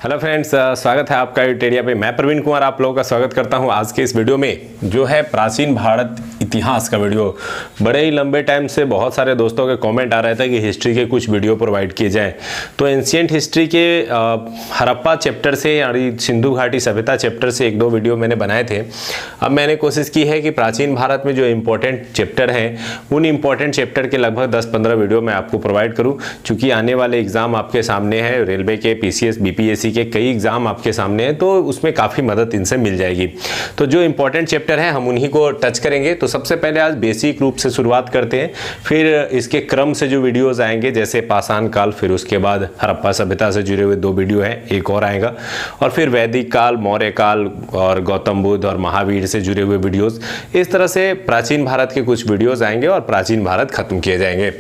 Hello friends, स्वागत है आपका यूटेरिया पे। मैं प्रवीण कुमार आप लोगों का स्वागत करता हूं आज के इस वीडियो में, जो है प्राचीन भारत इतिहास का वीडियो। बड़े ही लंबे टाइम से बहुत सारे दोस्तों के कमेंट आ रहे थे कि हिस्ट्री के कुछ वीडियो प्रोवाइड किए जाएं। तो एंशिएंट हिस्ट्री के हड़प्पा चैप्टर से यानी सिंधु घाटी सभ्यता चैप्टर से एक दो वीडियो मैंने बनाए थे। अब मैंने कोशिश की है कि प्राचीन भारत में जो इम्पोर्टेंट चैप्टर हैं उन इम्पोर्टेंट चैप्टर के लगभग 10-15 वीडियो मैं आपको प्रोवाइड करूँ, चूँकि आने वाले एग्जाम आपके सामने है। रेलवे के, PCS, BPSC के कई एग्जाम आपके सामने हैं, तो उसमें काफ़ी मदद इनसे मिल जाएगी। तो जो इंपॉर्टेंट चैप्टर है हम उन्हीं को टच करेंगे। तो सबसे पहले आज बेसिक रूप से शुरुआत करते हैं, फिर इसके क्रम से जो वीडियोस आएंगे जैसे पाषाण काल, फिर उसके बाद हड़प्पा सभ्यता से जुड़े हुए 2 वीडियो हैं, एक और आएगा, और फिर वैदिक काल, मौर्य काल और गौतम बुद्ध और महावीर से जुड़े हुए वीडियोस। इस तरह से प्राचीन भारत के कुछ वीडियोस आएंगे और प्राचीन भारत खत्म किए जाएंगे।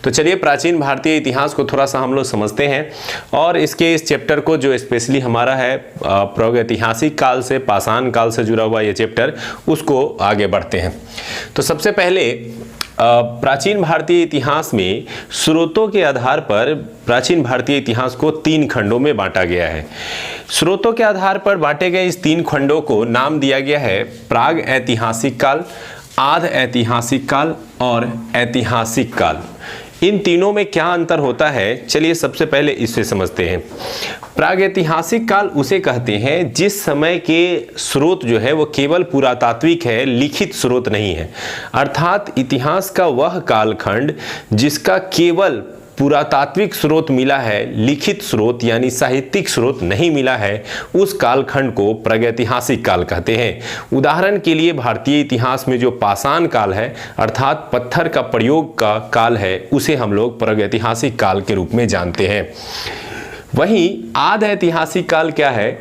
तो चलिए प्राचीन भारतीय इतिहास को थोड़ा सा हम लोग समझते हैं और इसके इस चैप्टर को जो स्पेशली हमारा है प्रागैतिहासिक काल से पाषाण काल से जुड़ा हुआ ये चैप्टर, उसको आगे बढ़ते हैं। तो सबसे पहले प्राचीन भारतीय इतिहास में स्रोतों के आधार पर प्राचीन भारतीय इतिहास को 3 खंडों में बांटा गया है। स्रोतों के आधार पर बांटे गए इस 3 खंडों को नाम दिया गया है प्राग ऐतिहासिक काल, आध ऐतिहासिक काल और ऐतिहासिक काल। इन तीनों में क्या अंतर होता है, चलिए सबसे पहले इसे समझते हैं। प्रागैतिहासिक काल उसे कहते हैं जिस समय के स्रोत जो है वो केवल पुरातात्विक है, लिखित स्रोत नहीं है। अर्थात इतिहास का वह कालखंड जिसका केवल पुरातात्विक स्रोत मिला है, लिखित स्रोत यानी साहित्यिक स्रोत नहीं मिला है, उस कालखंड को प्रागैतिहासिक काल कहते हैं। उदाहरण के लिए भारतीय इतिहास में जो पाषाण काल है अर्थात पत्थर का प्रयोग का काल है, उसे हम लोग प्रागैतिहासिक काल के रूप में जानते हैं। वहीं आध ऐतिहासिक काल क्या है,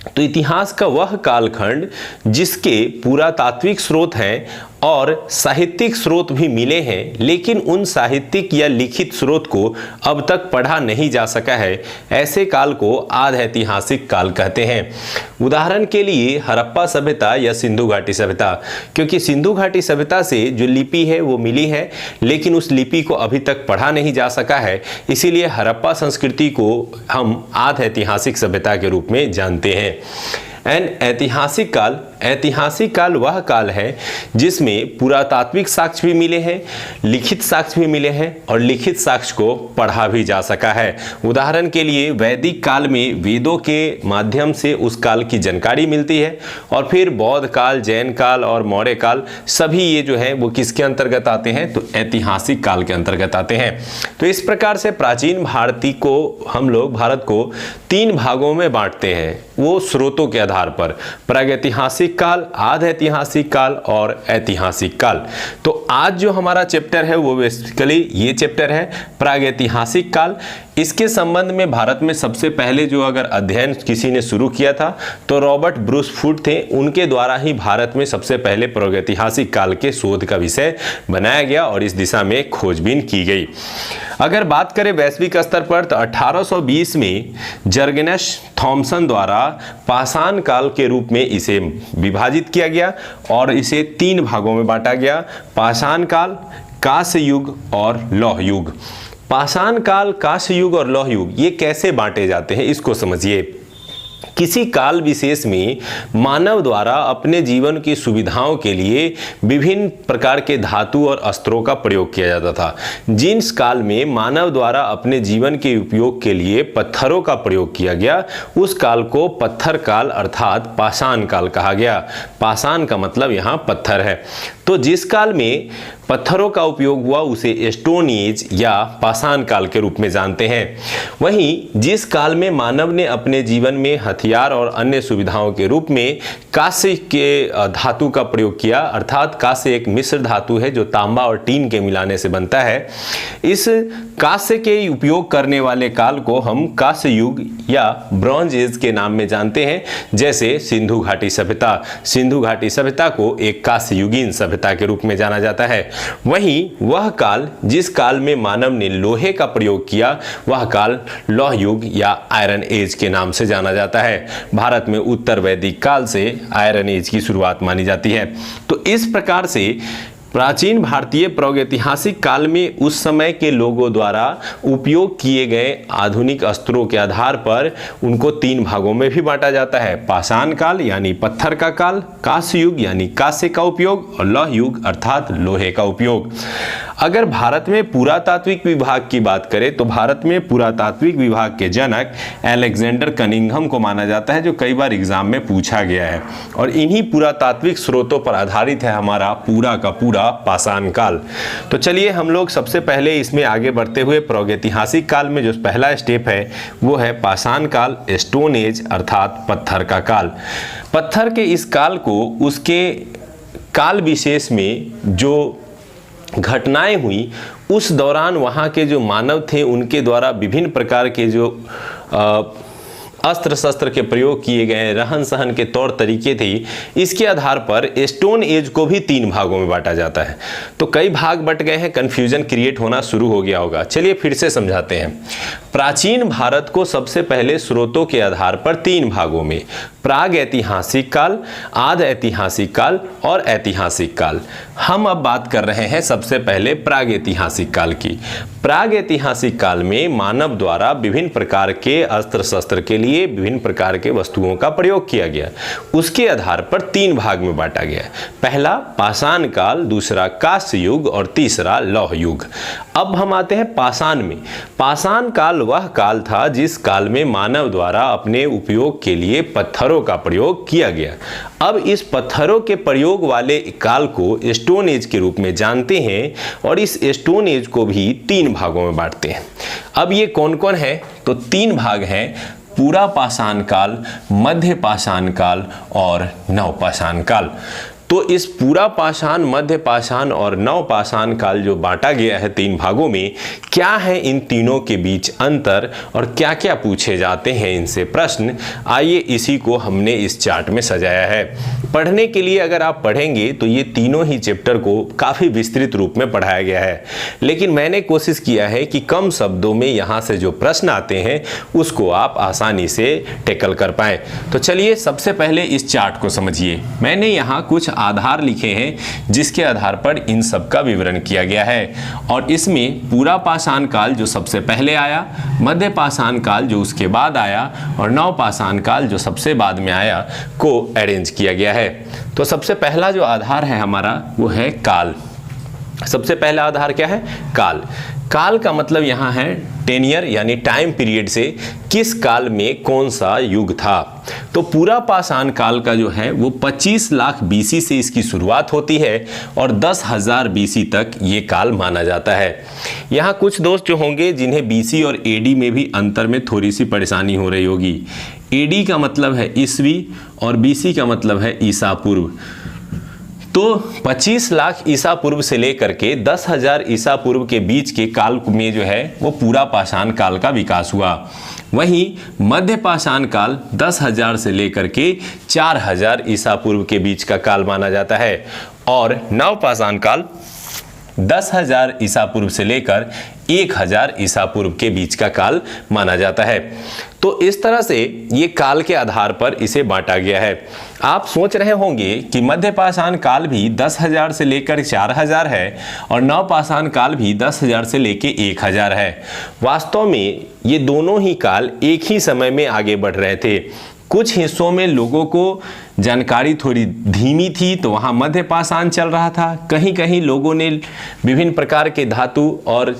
तो इतिहास का वह कालखंड जिसके पुरातात्विक स्रोत हैं और साहित्यिक स्रोत भी मिले हैं, लेकिन उन साहित्यिक या लिखित स्रोत को अब तक पढ़ा नहीं जा सका है, ऐसे काल को आध ऐतिहासिक काल कहते हैं। उदाहरण के लिए हड़प्पा सभ्यता या सिंधु घाटी सभ्यता, क्योंकि सिंधु घाटी सभ्यता से जो लिपि है वो मिली है, लेकिन उस लिपि को अभी तक पढ़ा नहीं जा सका है, इसीलिए हड़प्पा संस्कृति को हम आध ऐतिहासिक सभ्यता के रूप में जानते हैं। ऐतिहासिक काल वह काल है जिसमें पुरातात्विक साक्ष्य भी मिले हैं, लिखित साक्ष्य भी मिले हैं और लिखित साक्ष्य को पढ़ा भी जा सका है। उदाहरण के लिए वैदिक काल में वेदों के माध्यम से उस काल की जानकारी मिलती है, और फिर बौद्ध काल, जैन काल और मौर्य काल, सभी ये जो है वो किसके अंतर्गत आते हैं, तो ऐतिहासिक काल के अंतर्गत आते हैं। तो इस प्रकार से प्राचीन भारत को 3 भागों में बांटते हैं, वो स्रोतों के आधार पर, प्रागैतिहासिक काल, आध ऐतिहासिक काल और ऐतिहासिक काल। तो आज जो हमारा चैप्टर है वो बेसिकली ये चैप्टर है प्रागैतिहासिक काल। इसके संबंध में भारत में सबसे पहले जो अगर अध्ययन किसी ने शुरू किया था तो रॉबर्ट ब्रूस फूड थे, उनके द्वारा ही भारत में सबसे पहले प्रागैतिहासिक काल के शोध का विषय बनाया गया और इस दिशा में खोजबीन की गई। अगर बात करें वैश्विक स्तर पर तो 1820 में जर्गेनस थॉमसन द्वारा पाषाण काल के रूप में इसे विभाजित किया गया और इसे 3 भागों में बांटा गया, पाषाण काल, कांस्य युग और लौह युग। पाषाण काल, कांस्य युग और लौह युग ये कैसे बांटे जाते हैं इसको समझिए। किसी काल विशेष में मानव द्वारा अपने जीवन की सुविधाओं के लिए विभिन्न प्रकार के धातु और अस्त्रों का प्रयोग किया जाता था। जिस काल में मानव द्वारा अपने जीवन के उपयोग के लिए पत्थरों का प्रयोग किया गया, उस काल को पत्थर काल अर्थात पाषाण काल कहा गया। पाषाण का मतलब यहाँ पत्थर है। तो जिस काल में पत्थरों का उपयोग हुआ उसे स्टोन एज या पाषाण काल के रूप में जानते हैं। वहीं जिस काल में मानव ने अपने जीवन में हथियार और अन्य सुविधाओं के रूप में कांस्य के धातु का प्रयोग किया, अर्थात कांस्य एक मिश्र धातु है जो तांबा और टीन के मिलाने से बनता है, इस कांस्य के उपयोग करने वाले काल को हम कांस्य युग या ब्रॉन्ज एज के नाम में जानते हैं। जैसे सिंधु घाटी सभ्यता को एक कांस्य युगीन सभ्यता के रूप में जाना जाता है। वहीं वह काल जिस काल में मानव ने लोहे का प्रयोग किया, वह काल लौह युग या आयरन एज के नाम से जाना जाता है। भारत में उत्तर वैदिक काल से आयरन एज की शुरुआत मानी जाती है। तो इस प्रकार से प्राचीन भारतीय प्रागैतिहासिक काल में उस समय के लोगों द्वारा उपयोग किए गए आधुनिक अस्त्रों के आधार पर उनको 3 भागों में भी बांटा जाता है। पाषाण काल यानी पत्थर का काल, कांस्य युग यानी कांस्य का उपयोग और लौह युग अर्थात लोहे का उपयोग। अगर भारत में पुरातात्विक विभाग की बात करें तो भारत में पुरातात्विक विभाग के जनक अलेक्जेंडर कनिंघम को माना जाता है, जो कई बार एग्जाम में पूछा गया है। और इन्हीं पुरातात्विक स्रोतों पर आधारित है हमारा पूरा का पूरा पाषाण काल। तो चलिए हम लोग सबसे पहले इसमें आगे बढ़ते हुए प्रागैतिहासिक काल में जो पहला स्टेप है वो है पाषाण काल, स्टोन एज अर्थात पत्थर का काल। पत्थर के इस काल को उसके काल विशेष में जो घटनाएं हुई उस दौरान वहाँ के जो मानव थे उनके द्वारा विभिन्न प्रकार के जो अस्त्र शस्त्र के प्रयोग किए गए, रहन सहन के तौर तरीके थे, इसके आधार पर स्टोन एज को भी 3 भागों में बांटा जाता है। तो कई भाग बट गए हैं, कंफ्यूजन क्रिएट होना शुरू हो गया होगा। चलिए फिर से समझाते हैं। प्राचीन भारत को सबसे पहले स्रोतों के आधार पर 3 भागों में, प्राग ऐतिहासिक काल, आद ऐतिहासिक काल और ऐतिहासिक काल। हम अब बात कर रहे हैं सबसे पहले प्राग ऐतिहासिक काल की। प्राग ऐतिहासिक काल में मानव द्वारा विभिन्न प्रकार के अस्त्र शस्त्र के लिए विभिन्न प्रकार के वस्तुओं का प्रयोग किया गया। उसके आधार पर 3 भाग में बांटा गया। पहला पाषाण काल, दूसरा कांस्य युग और तीसरा लौह युग। अब हम आते हैं पाषाण में। पाषाण काल वह काल था जिस काल में मानव द्वारा अपने उपयोग के लिए पत्थरों का प्रयोग किया गया। अब इस पत्थरों के प्रयोग वाले काल को स्टोन एज के रूप में जानते हैं और इस स्टोन एज को भी 3 भागों में बांटते हैं। अब ये कौन कौन है? तो 3 भाग हैं, पूरा पाषाण काल, मध्य पाषाण काल और नवपाषाण काल। तो इस पूरा पाषाण, मध्य पाषाण और नवपाषाण काल जो बांटा गया है 3 भागों में, क्या है इन तीनों के बीच अंतर और क्या क्या पूछे जाते हैं इनसे प्रश्न, आइए इसी को हमने इस चार्ट में सजाया है। पढ़ने के लिए अगर आप पढ़ेंगे तो ये तीनों ही चैप्टर को काफ़ी विस्तृत रूप में पढ़ाया गया है, लेकिन मैंने कोशिश किया है कि कम शब्दों में यहाँ से जो प्रश्न आते हैं उसको आप आसानी से टैकल कर पाएँ। तो चलिए सबसे पहले इस चार्ट को समझिए। मैंने यहाँ कुछ आधार लिखे हैं जिसके आधार पर इन सब का विवरण किया गया है, और इसमें पूरा पाषाण काल जो सबसे पहले आया, मध्य पाषाण काल जो उसके बाद आया और नवपाषाण काल जो सबसे बाद में आया को अरेंज किया गया है। तो सबसे पहला जो आधार है हमारा वो है काल। सबसे पहला आधार क्या है? काल। काल का मतलब यहाँ है टेनियर यानी टाइम पीरियड से किस काल में कौन सा युग था। तो पूरा पाषाण काल का जो है वो 25 लाख बीसी से इसकी शुरुआत होती है और 10,000 बीसी तक ये काल माना जाता है। यहाँ कुछ दोस्त जो होंगे जिन्हें बीसी और एडी में भी अंतर में थोड़ी सी परेशानी हो रही होगी। एडी का मतलब है ईस्वी और बीसी का मतलब है ईसा पूर्व। तो 25 लाख ईसा पूर्व से लेकर के 10,000 ईसा पूर्व के बीच के काल में जो है वो पूरा पाषाण काल का विकास हुआ। वहीं मध्य पाषाण काल 10,000 से लेकर के 4,000 ईसा पूर्व के बीच का काल माना जाता है और नवपाषाण काल 10,000 ईसा पूर्व से लेकर 1,000 ईसा पूर्व के बीच का काल माना जाता है। तो इस तरह से ये काल के आधार पर इसे बांटा गया है। आप सोच रहे होंगे कि मध्य पाषाण काल भी 10,000 से लेकर 4,000 है और नवपाषाण काल भी 10,000 से लेकर 1,000 है। वास्तव में ये दोनों ही काल एक ही समय में आगे बढ़ रहे थे। कुछ हिस्सों में लोगों को जानकारी थोड़ी धीमी थी तो वहाँ मध्य पाषाण चल रहा था। कहीं कहीं लोगों ने विभिन्न प्रकार के धातु और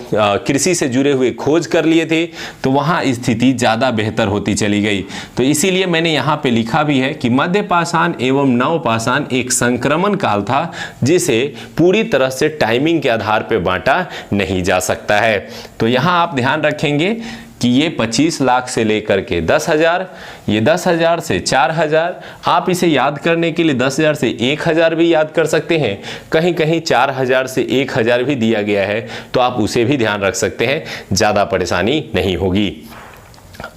कृषि से जुड़े हुए खोज कर लिए थे तो वहाँ स्थिति ज़्यादा बेहतर होती चली गई। तो इसीलिए मैंने यहाँ पे लिखा भी है कि मध्य पाषाण एवं नवपाषाण एक संक्रमण काल था जिसे पूरी तरह से टाइमिंग के आधार पर बांटा नहीं जा सकता है। तो यहाँ आप ध्यान रखेंगे कि ये 25 लाख से लेकर के 10,000, ये 10,000 से 4,000, आप इसे याद करने के लिए 10,000 से 1,000 भी याद कर सकते हैं। कहीं कहीं 4,000 से 1,000 भी दिया गया है तो आप उसे भी ध्यान रख सकते हैं, ज़्यादा परेशानी नहीं होगी।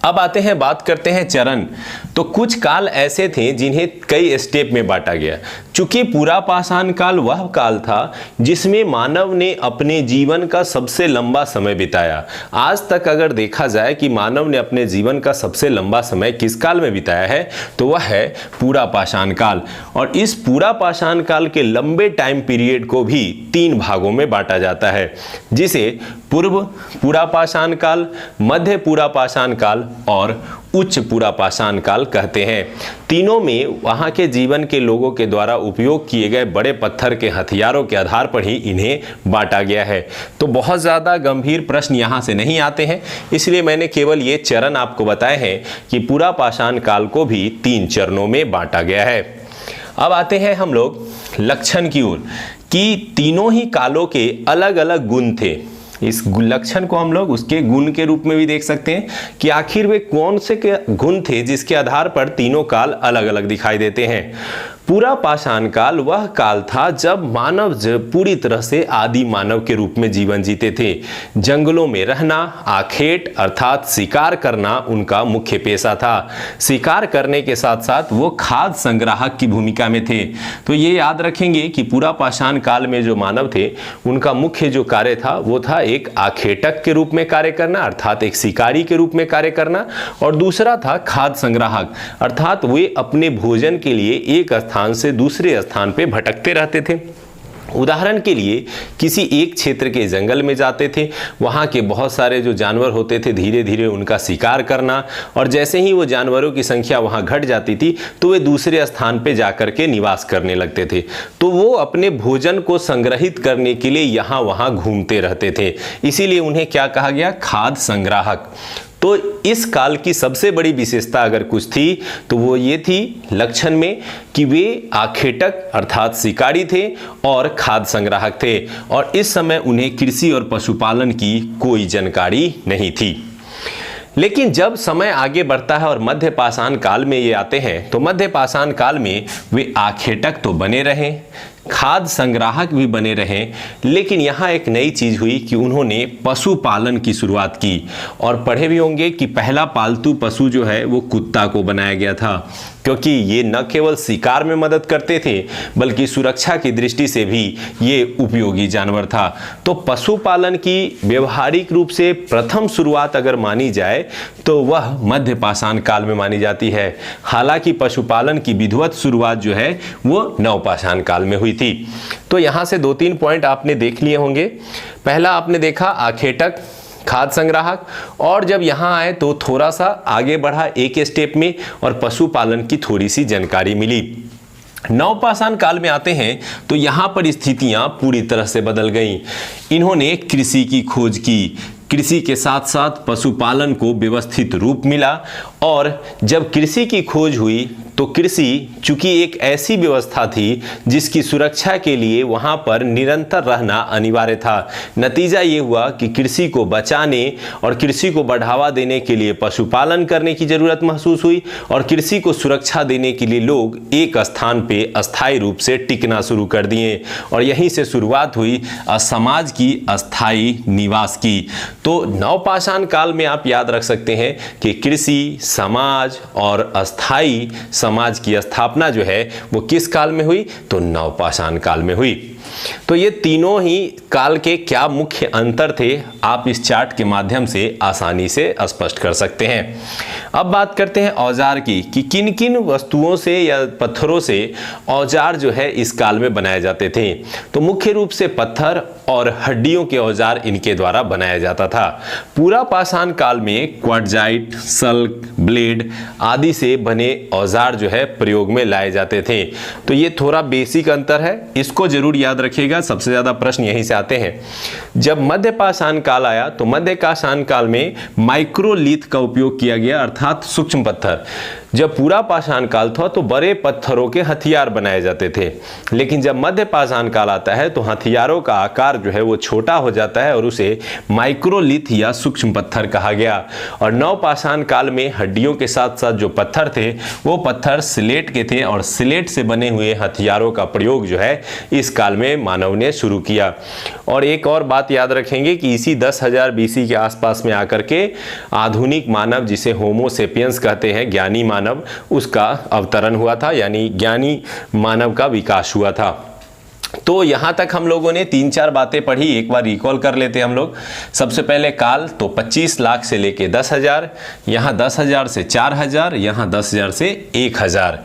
अब आते हैं, बात करते हैं चरण। तो कुछ काल ऐसे थे जिन्हें कई स्टेप में बांटा गया। चूंकि पूरा पाषाण काल वह काल था जिसमें मानव ने अपने जीवन का सबसे लंबा समय बिताया। आज तक अगर देखा जाए कि मानव ने अपने जीवन का सबसे लंबा समय किस काल में बिताया है, तो वह है पूरा पाषाण काल। और इस पूरा पाषाण काल के लंबे टाइम पीरियड को भी 3 भागों में बांटा जाता है, जिसे पूर्व पूरा पाषाण काल, मध्य पूरा पाषाण काल और उच्च पूरा पाषाण काल कहते हैं। तीनों में वहाँ के जीवन के लोगों के द्वारा उपयोग किए गए बड़े पत्थर के हथियारों के आधार पर ही इन्हें बांटा गया है। तो बहुत ज़्यादा गंभीर प्रश्न यहाँ से नहीं आते हैं, इसलिए मैंने केवल ये चरण आपको बताए हैं कि पूरा पाषाण काल को भी 3 चरणों में बांटा गया है। अब आते हैं हम लोग लक्षण की ओर, कि तीनों ही कालों के अलग अलग गुण थे। इस लक्षण को हम लोग उसके गुण के रूप में भी देख सकते हैं कि आखिर वे कौन से गुण थे जिसके आधार पर तीनों काल अलग अलग दिखाई देते हैं। पूरा पाषाण काल वह काल था जब मानव पूरी तरह से आदि मानव के रूप में जीवन जीते थे। जंगलों में रहना, आखेट अर्थात शिकार करना उनका मुख्य पेशा था। शिकार करने के साथ साथ वो खाद्य संग्राहक की भूमिका में थे। तो ये याद रखेंगे कि पूरा पाषाण काल में जो मानव थे उनका मुख्य जो कार्य था वो था एक आखेटक के रूप में कार्य करना, अर्थात एक शिकारी के रूप में कार्य करना, और दूसरा था खाद्य संग्राहक, अर्थात वे अपने भोजन के लिए एक स्थान से दूसरे स्थान पे भटकते रहते थे। उदाहरण के लिए किसी एक क्षेत्र के जंगल में जाते थे, वहाँ के बहुत सारे जो जानवर होते थे धीरे धीरे उनका शिकार करना, और जैसे ही वो जानवरों की संख्या वहाँ घट जाती थी तो वे दूसरे स्थान पे जाकर के निवास करने लगते थे। तो वो अपने भोजन को संग्रहित करने के लिए यहाँ वहाँ घूमते रहते थे, इसीलिए उन्हें क्या कहा गया, खाद्य संग्राहक। तो इस काल की सबसे बड़ी विशेषता अगर कुछ थी तो वो ये थी लक्षण में कि वे आखेटक अर्थात शिकारी थे और खाद्य संग्राहक थे, और इस समय उन्हें कृषि और पशुपालन की कोई जानकारी नहीं थी। लेकिन जब समय आगे बढ़ता है और मध्य पाषाण काल में ये आते हैं, तो मध्य पाषाण काल में वे आखेटक तो बने रहे, खाद्य संग्राहक भी बने रहे, लेकिन यहाँ एक नई चीज हुई कि उन्होंने पशुपालन की शुरुआत की। और पढ़े भी होंगे कि पहला पालतू पशु जो है वो कुत्ता को बनाया गया था, क्योंकि ये न केवल शिकार में मदद करते थे बल्कि सुरक्षा की दृष्टि से भी ये उपयोगी जानवर था। तो पशुपालन की व्यवहारिक रूप से प्रथम शुरुआत अगर मानी जाए तो वह मध्य पाषाण काल में मानी जाती है। हालांकि पशुपालन की विधिवत शुरुआत जो है वो नवपाषाण काल में हुई थी। तो यहाँ से 2-3 पॉइंट आपने देख लिए होंगे। पहला आपने देखा आखेटक, खाद्य संग्राहक, और जब यहाँ आए तो थोड़ा सा आगे बढ़ा एक स्टेप में और पशुपालन की थोड़ी सी जानकारी मिली। नवपाषाण काल में आते हैं तो यहाँ पर स्थितियाँ पूरी तरह से बदल गईं। इन्होंने कृषि की खोज की, कृषि के साथ साथ पशुपालन को व्यवस्थित रूप मिला, और जब कृषि की खोज हुई तो कृषि चूंकि एक ऐसी व्यवस्था थी जिसकी सुरक्षा के लिए वहाँ पर निरंतर रहना अनिवार्य था। नतीजा ये हुआ कि कृषि को बचाने और कृषि को बढ़ावा देने के लिए पशुपालन करने की जरूरत महसूस हुई, और कृषि को सुरक्षा देने के लिए लोग एक स्थान पे अस्थायी रूप से टिकना शुरू कर दिए, और यहीं से शुरुआत हुई समाज की अस्थायी निवास की। तो नवपाषाण काल में आप याद रख सकते हैं कि कृषि, समाज और अस्थायी समाज की स्थापना जो है वो किस काल में हुई, तो नवपाषाण काल में हुई। तो ये तीनों ही काल के क्या मुख्य अंतर थे आप इस चार्ट के माध्यम से आसानी से स्पष्ट कर सकते हैं। अब बात करते हैं औजार की, कि किन किन वस्तुओं से या पत्थरों से औजार जो है इस काल में बनाए जाते थे। तो मुख्य रूप से पत्थर और हड्डियों के औजार इनके द्वारा बनाया जाता था। पूरा पाषाण काल में क्वार्टजाइट, सल्क, ब्लेड आदि से बने औजार जो है प्रयोग में लाए जाते थे। तो ये थोड़ा बेसिक अंतर है, इसको जरूर याद रखिएगा, सबसे ज्यादा प्रश्न यहीं से आते हैं। जब मध्य पाषाण काल आया तो मध्य पाषाण काल में माइक्रोलिथ का उपयोग किया गया, अर्थात सूक्ष्म पत्थर। जब पूरा पाषाण काल था तो बड़े पत्थरों के हथियार बनाए जाते थे, लेकिन जब मध्य पाषाण काल आता है तो हथियारों का आकार जो है वो छोटा हो जाता है और उसे माइक्रोलिथ या सूक्ष्म पत्थर कहा गया। और नव पाषाण काल में हड्डियों के साथ साथ जो पत्थर थे वो पत्थर स्लेट के थे और स्लेट से बने हुए हथियारों का प्रयोग जो है इस काल में मानव ने शुरू किया। और एक और बात याद रखेंगे कि इसी 10,000 BC के आसपास में आकर के आधुनिक मानव, जिसे होमो सेपियंस कहते हैं, ज्ञानी मानव, उसका अवतरण हुआ था, यानी ज्ञानी मानव का विकास हुआ था। तो यहाँ तक हम लोगों ने 3-4 बातें पढ़ी, एक बार रिकॉल कर लेते हैं हम लोग। सबसे पहले काल तो 25 लाख से लेके 10,000, यहाँ 10,000 से 4,000, यहाँ 10,000 से 1,000।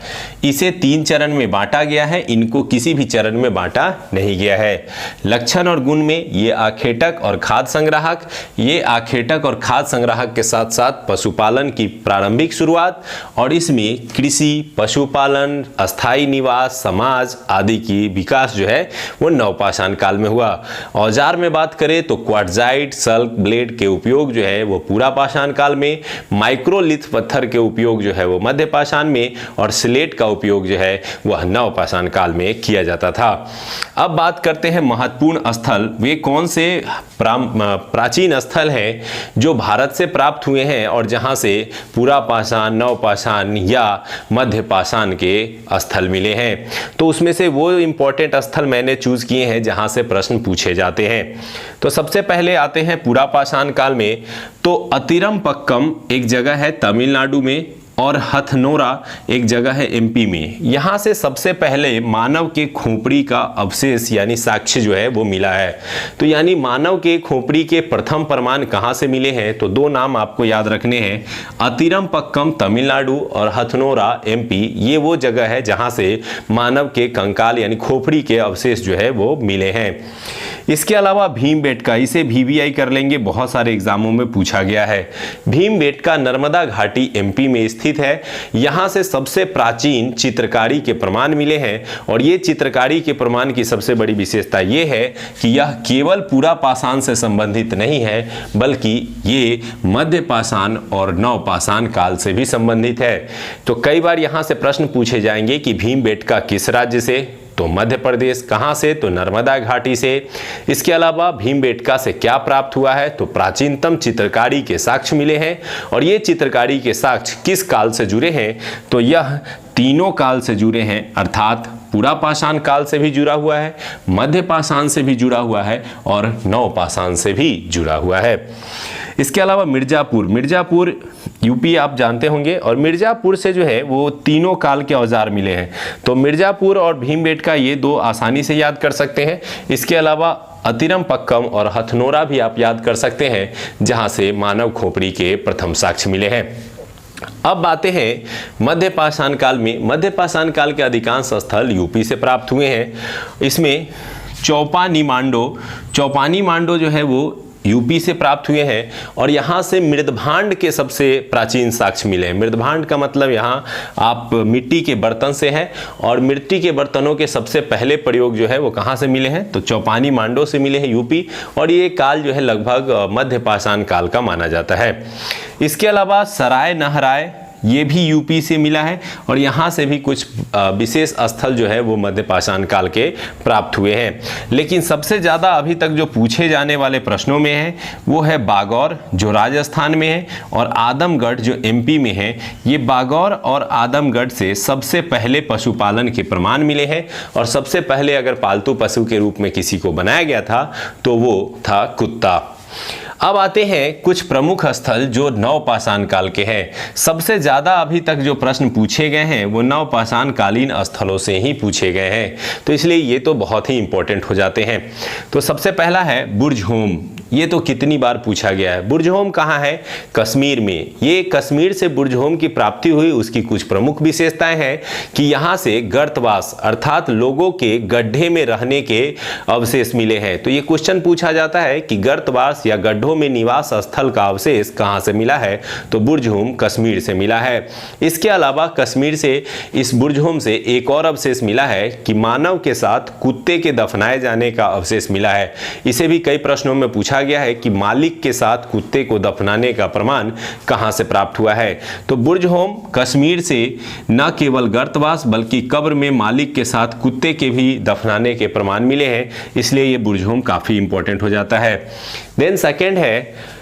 इसे 3 चरण में बांटा गया है, इनको किसी भी चरण में बांटा नहीं गया है। लक्षण और गुण में ये आखेटक और खाद्य संग्राहक, ये आखेटक और खाद्य संग्राहक के साथ साथ पशुपालन की प्रारंभिक शुरुआत, और इसमें कृषि, पशुपालन, अस्थायी निवास, समाज आदि की विकास जो है वो नवपाषाण काल में हुआ। औजार में बात करें तो क्वार्टजाइट, सल्क, ब्लेड के उपयोग जो है वो पूरा पाषाण काल में, माइक्रोलिथ पत्थर के उपयोग जो है वो मध्य पाषाण में, और स्लेट का उपयोग जो है वह नवपाषाण काल में किया जाता था। अब बात करते हैं महत्वपूर्ण स्थल, वे कौन से प्राचीन स्थल हैं जो भारत से प्राप्त हुए हैं और जहां से पूरा पाषाण, नवपाषाण या मध्य पाषाण के स्थल मिले हैं। तो उसमें से वो इंपॉर्टेंट स्थल मैंने चूज किए हैं जहां से प्रश्न पूछे जाते हैं। तो सबसे पहले आते हैं पूरा पाषाण काल में। तो अतिरमपक्कम एक जगह है तमिलनाडु में, और हथनोरा एक जगह है MP में। यहाँ से सबसे पहले मानव के खोपड़ी का अवशेष यानी साक्ष्य जो है वो मिला है। तो यानी मानव के खोपड़ी के प्रथम प्रमाण कहाँ से मिले हैं, तो 2 नाम आपको याद रखने हैं, अतिरमपक्कम तमिलनाडु और हथनोरा MP। ये वो जगह है जहाँ से मानव के कंकाल यानी खोपड़ी के अवशेष जो है वो मिले हैं। इसके अलावा भीमबेटका, इसे VVI कर लेंगे, बहुत सारे एग्जामों में पूछा गया है। भीमबेटका नर्मदा घाटी MP में स्थित है। यहाँ से सबसे प्राचीन चित्रकारी के प्रमाण मिले हैं, और ये चित्रकारी के प्रमाण की सबसे बड़ी विशेषता ये है कि यह केवल पूरा पाषाण से संबंधित नहीं है, बल्कि ये मध्य पाषाण और नव पाषाण काल से भी संबंधित है। तो कई बार यहाँ से प्रश्न पूछे जाएंगे कि भीमबेटका किस राज्य से, तो मध्य प्रदेश। कहाँ से, तो नर्मदा घाटी से। इसके अलावा भीमबेटका से क्या प्राप्त हुआ है, तो प्राचीनतम चित्रकारी के साक्ष्य मिले हैं, और ये चित्रकारी के साक्ष्य किस काल से जुड़े हैं, तो यह तीनों काल से जुड़े हैं, अर्थात पूरा पाषाण काल से भी जुड़ा हुआ है, मध्य पाषाण से भी जुड़ा हुआ है, और नव पाषाण से भी जुड़ा हुआ है। इसके अलावा मिर्जापुर यूपी आप जानते होंगे, और मिर्जापुर से जो है वो तीनों काल के औजार मिले हैं। तो मिर्जापुर और भीमबेटका ये 2 आसानी से याद कर सकते हैं। इसके अलावा अतिरमपक्कम और हथनोरा भी आप याद कर सकते हैं, जहां से मानव खोपड़ी के प्रथम साक्ष्य मिले हैं। अब बातें हैं मध्य पाषाण काल में। मध्य पाषाण काल के अधिकांश स्थल यूपी से प्राप्त हुए हैं। इसमें चौपानी मांडो जो है वो यूपी से प्राप्त हुए हैं, और यहाँ से मृदभांड के सबसे प्राचीन साक्ष्य मिले हैं। मृदभांड का मतलब यहाँ आप मिट्टी के बर्तन से है, और मिट्टी के बर्तनों के सबसे पहले प्रयोग जो है वो कहाँ से मिले हैं, तो चौपानी मांडो से मिले हैं यूपी, और ये काल जो है लगभग मध्य पाषाण काल का माना जाता है। इसके अलावा सराय नहराय ये भी यूपी से मिला है, और यहाँ से भी कुछ विशेष स्थल जो है वो मध्य पाषाण काल के प्राप्त हुए हैं। लेकिन सबसे ज़्यादा अभी तक जो पूछे जाने वाले प्रश्नों में है वो है बागौर, जो राजस्थान में है, और आदमगढ़ जो MP में है। ये बागौर और आदमगढ़ से सबसे पहले पशुपालन के प्रमाण मिले हैं, और सबसे पहले अगर पालतू पशु के रूप में किसी को बनाया गया था तो वो था कुत्ता। अब आते हैं कुछ प्रमुख स्थल जो नव पाषाण काल के हैं। सबसे ज़्यादा अभी तक जो प्रश्न पूछे गए हैं वो नव पाषाण कालीन स्थलों से ही पूछे गए हैं, तो इसलिए ये तो बहुत ही इंपॉर्टेंट हो जाते हैं। तो सबसे पहला है बुर्जहोम। ये तो कितनी बार पूछा गया है। बुर्जहोम कहाँ है, कश्मीर में। ये कश्मीर से बुर्जहोम की प्राप्ति हुई, उसकी कुछ प्रमुख विशेषताएं हैं कि यहाँ से गर्तवास अर्थात लोगों के गड्ढे में रहने के अवशेष मिले हैं। तो ये क्वेश्चन पूछा जाता है कि गर्तवास या गड्ढों में निवास स्थल का अवशेष कहाँ से मिला है, तो बुर्जहोम कश्मीर से मिला है। इसके अलावा कश्मीर से इस बुर्जहोम से एक और अवशेष मिला है कि मानव के साथ कुत्ते के दफनाए जाने का अवशेष मिला है। इसे भी कई प्रश्नों में पूछा गया है कि मालिक के साथ कुत्ते को दफनाने का प्रमाण कहां से प्राप्त हुआ है। तो बुर्जहोम कश्मीर से न केवल गर्तवास बल्कि कब्र में मालिक के साथ कुत्ते के भी दफनाने के प्रमाण मिले हैं, इसलिए ये बुर्जहोम काफी इंपॉर्टेंट हो जाता है। देन सेकेंड है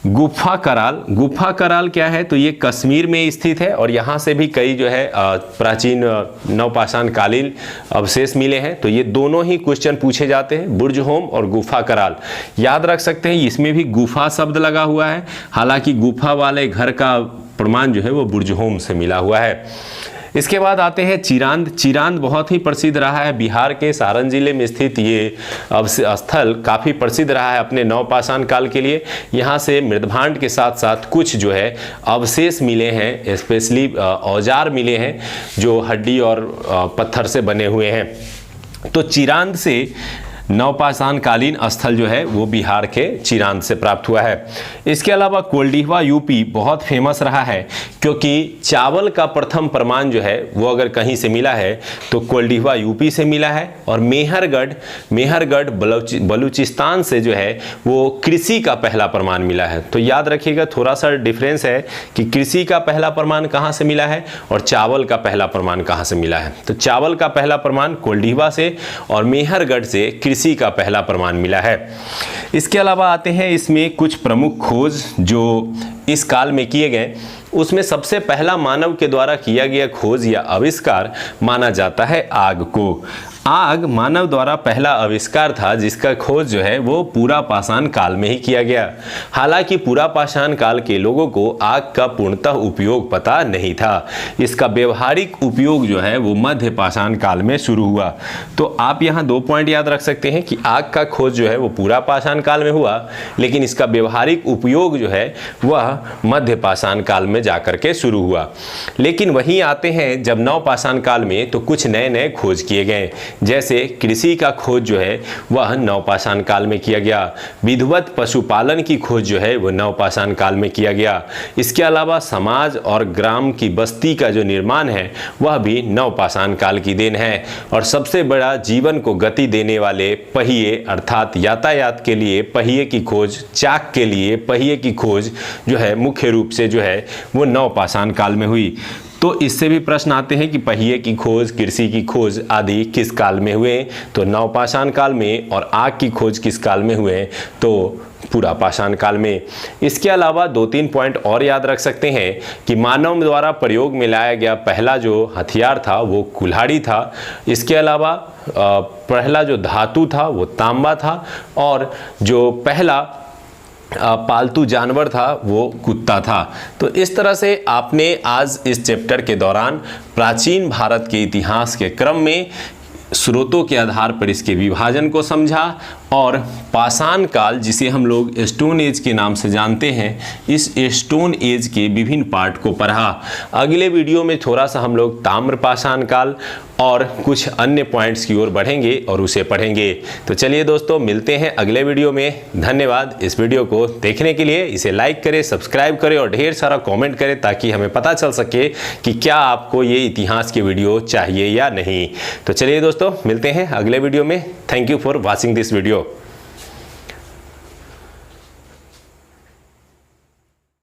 गुफा कराल। गुफा कराल क्या है, तो ये कश्मीर में स्थित है और यहाँ से भी कई जो है प्राचीन नवपाषाण कालीन अवशेष मिले हैं। तो ये दोनों ही क्वेश्चन पूछे जाते हैं, बुर्जहोम और गुफा कराल। याद रख सकते हैं इसमें भी गुफा शब्द लगा हुआ है, हालांकि गुफा वाले घर का प्रमाण जो है वो बुर्जहोम से मिला हुआ है। इसके बाद आते हैं चिरांद। चिरांद बहुत ही प्रसिद्ध रहा है, बिहार के सारण जिले में स्थित ये स्थल काफ़ी प्रसिद्ध रहा है अपने नवपाषाण काल के लिए। यहाँ से मृदभांड के साथ साथ कुछ जो है अवशेष मिले हैं, स्पेशली औजार मिले हैं जो हड्डी और पत्थर से बने हुए हैं। तो चिरांद से नवपाषाण कालीन स्थल जो है वो बिहार के चिरांद से प्राप्त हुआ है। इसके अलावा कोल्डिहवा यूपी बहुत फेमस रहा है, क्योंकि चावल का प्रथम प्रमाण जो है वो अगर कहीं से मिला है तो कोल्डिहवा यूपी से मिला है। और मेहरगढ़ बलूचिस्तान से जो है वो कृषि का पहला प्रमाण मिला है। तो याद रखिएगा थोड़ा सा डिफरेंस है कि कृषि का पहला प्रमाण कहाँ से मिला है और चावल का पहला प्रमाण कहाँ से मिला है। तो चावल का पहला प्रमाण कोल्डिहवा से और मेहरगढ़ से कृषि का पहला प्रमाण मिला है। इसके अलावा आते हैं इसमें कुछ प्रमुख खोज जो इस काल में किए गए। उसमें सबसे पहला मानव के द्वारा किया गया खोज या आविष्कार माना जाता है आग को। आग मानव द्वारा पहला आविष्कार था जिसका खोज जो है वो पूरा पाषाण काल में ही किया गया। हालांकि पूरा पाषाण काल के लोगों को आग का पूर्णतः उपयोग पता नहीं था। इसका व्यवहारिक उपयोग जो है वो मध्य पाषाण काल में शुरू हुआ। तो आप यहाँ 2 पॉइंट याद रख सकते हैं कि आग का खोज जो है वो पूरा पाषाण काल में हुआ, लेकिन इसका व्यवहारिक उपयोग जो है वह मध्य पाषाण काल में जाकर के शुरू हुआ। लेकिन वहीं आते हैं जब नवपाषाण काल में, तो कुछ नए नए खोज किए गए। जैसे कृषि का खोज जो है वह नवपाषाण काल में किया गया। विधिवत पशुपालन की खोज जो है वह नवपाषाण काल में किया गया। इसके अलावा समाज और ग्राम की बस्ती का जो निर्माण है वह भी नवपाषाण काल की देन है। और सबसे बड़ा जीवन को गति देने वाले पहिए अर्थात यातायात के लिए पहिए की खोज, चाक के लिए पहिए की खोज जो है मुख्य रूप से जो है वो नवपाषाण काल में हुई। तो इससे भी प्रश्न आते हैं कि पहिए की खोज, कृषि की खोज आदि किस काल में हुए, तो नवपाषाण काल में। और आग की खोज किस काल में हुए, तो पूरा पाषाण काल में। इसके अलावा 2-3 पॉइंट और याद रख सकते हैं कि मानव द्वारा प्रयोग में लाया गया पहला जो हथियार था वो कुल्हाड़ी था। इसके अलावा पहला जो धातु था वो तांबा था, और जो पहला पालतू जानवर था वो कुत्ता था। तो इस तरह से आपने आज इस चैप्टर के दौरान प्राचीन भारत के इतिहास के क्रम में स्रोतों के आधार पर इसके विभाजन को समझा और पाषाण काल, जिसे हम लोग स्टोन एज के नाम से जानते हैं, इस स्टोन एज के विभिन्न पार्ट को पढ़ा। अगले वीडियो में थोड़ा सा हम लोग ताम्र पाषाण काल और कुछ अन्य पॉइंट्स की ओर बढ़ेंगे और उसे पढ़ेंगे। तो चलिए दोस्तों, मिलते हैं अगले वीडियो में। धन्यवाद इस वीडियो को देखने के लिए। इसे लाइक करें, सब्सक्राइब करें और ढेर सारा कमेंट करें ताकि हमें पता चल सके कि क्या आपको ये इतिहास के वीडियो चाहिए या नहीं। तो चलिए दोस्तों, मिलते हैं अगले वीडियो में। Thank you for watching this video.